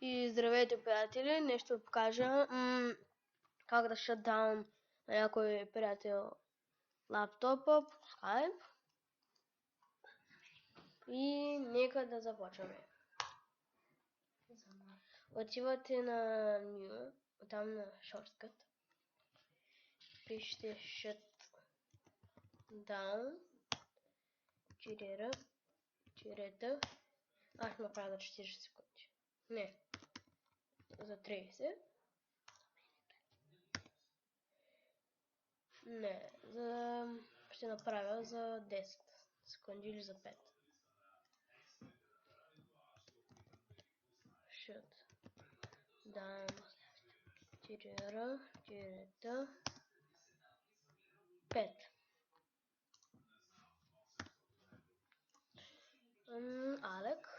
И здравейте, приятели! Нещо да покажа как да шатдаун на някой приятел лаптопа по Skype. И нека да започваме. Отивате на New, там на Shortcut. Пишете shutdown черета. Аз ще направя за 40 секунди. Не, за 30. Не, ще направя за 10 секунди или за 5. Shutdown черета 5. Алек.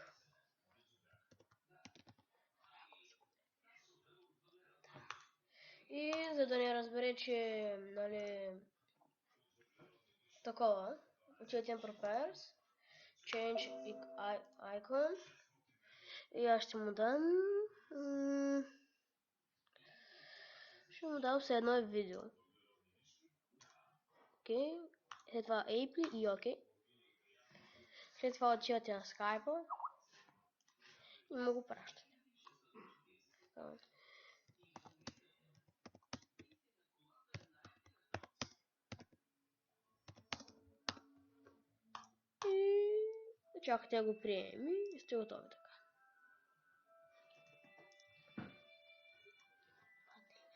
И за да не разбере, че нали такова, отивате на Prepares, Change Icon и аз ще му дам все едно е видео. Окей, след това Apply и окей. След това отивате на Skype и му го пращате. И чакате да го приеми и сте готови така.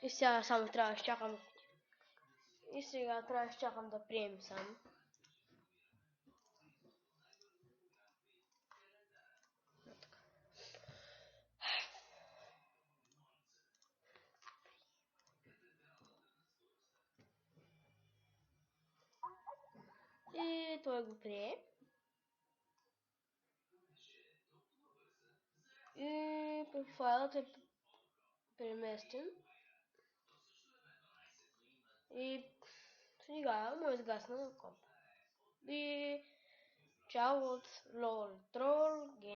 И сега само трябва да изчакам. И сега трябва да изчакам да приеми само. И той го прие. И файлът е преместен. И сега му изгасна на комп. И чао от LOL Troll